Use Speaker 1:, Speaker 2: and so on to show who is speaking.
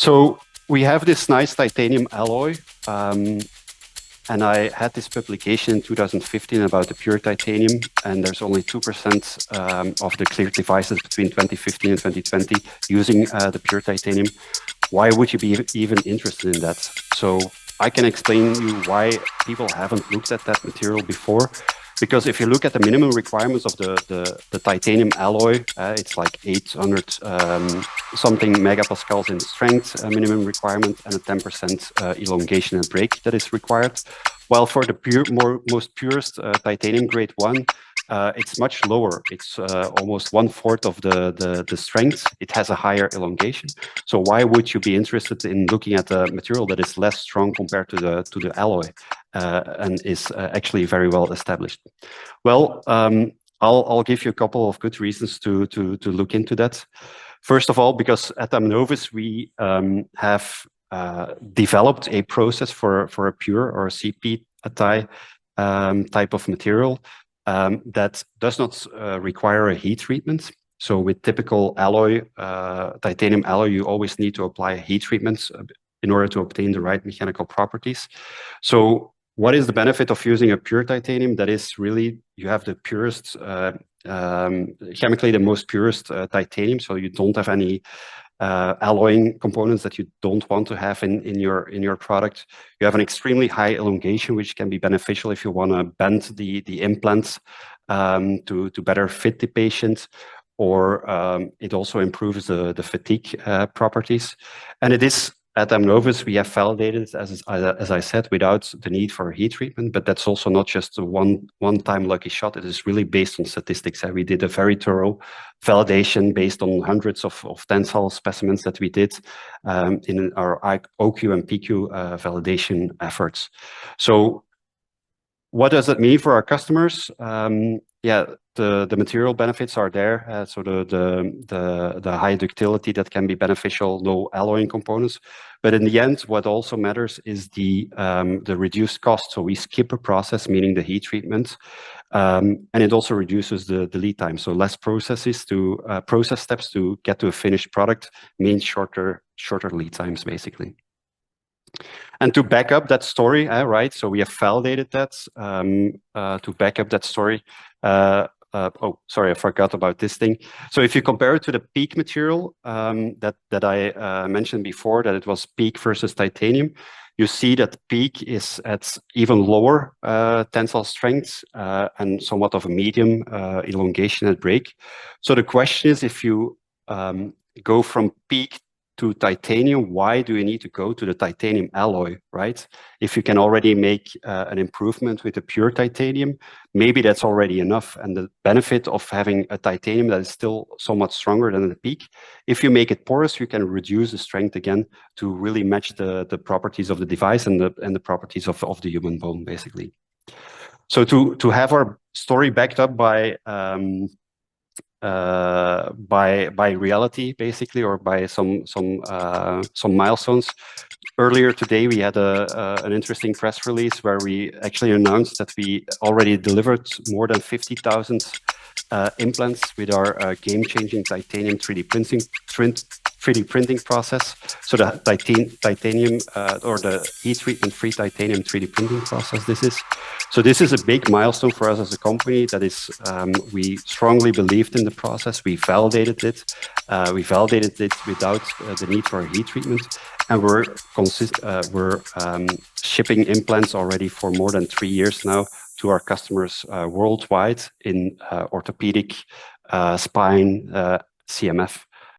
Speaker 1: So we have this nice titanium alloy, and I had this publication in 2015 about the pure titanium, and there's only 2% of the cleared devices between 2015 and 2020 using the pure titanium. Why would you be even interested in that? So I can explain you why people haven't looked at that material before. Because if you look at the minimum requirements of the titanium alloy, it's like 800 something megapascals in strength minimum requirement, and a 10% elongation and break that is required. While for the most purest titanium grade 1, it's much lower. It's almost 1/4 of the strength. It has a higher elongation. So why would you be interested in looking at a material that is less strong compared to the alloy and is actually very well established? Well, I'll give you a couple of good reasons to look into that. First of all, because at Amnovis we have developed a process for a pure or a CP tie type of material that does not require a heat treatment. So with typical alloy, titanium alloy, you always need to apply a heat treatment in order to obtain the right mechanical properties. So what is the benefit of using a pure titanium? That is really, you have the purest, chemically the most purest titanium, so you don't have any alloying components that you don't want to have in your product. You have an extremely high elongation, which can be beneficial if you want to bend the implants to better fit the patient, or it also improves the fatigue properties. And it is at Amnovis, we have validated, as I said, without the need for a heat treatment, but that's also not just a one-time lucky shot. It is really based on statistics. We did a very thorough validation based on hundreds of tensile specimens that we did in our OQ and PQ validation efforts. So what does it mean for our customers? Yeah, the material benefits are there. So the high ductility that can be beneficial, no alloying components. But in the end, what also matters is the reduced cost. So we skip a process, meaning the heat treatment, and it also reduces the lead time. So less process steps to get to a finished product means shorter lead times, basically. And to back up that story, right? So we have validated that. To back up that story, oh, sorry, I forgot about this thing. So if you compare it to the PEEK material that I mentioned before, that it was PEEK versus titanium, you see that PEEK is at even lower tensile strengths and somewhat of a medium elongation and break. So the question is, if you go from PEEK to titanium, why do you need to go to the titanium alloy, right? If you can already make an improvement with a pure titanium, maybe that's already enough. And the benefit of having a titanium that is still somewhat stronger than the PEEK, if you make it porous, you can reduce the strength again to really match the properties of the device and the properties of the human bone, basically. So to have our story backed up by reality, basically, or by some milestones. Earlier today, we had an interesting press release where we actually announced that we already delivered more than 50,000 implants with our game-changing titanium 3D printing process. So the titanium or the heat treatment-free titanium 3D printing process. This is a big milestone for us as a company. That is, we strongly believed in the process. We validated it. We validated it without the need for a heat treatment, and we're shipping implants already for more than 3 years now to our customers worldwide in orthopedic, spine, CMF.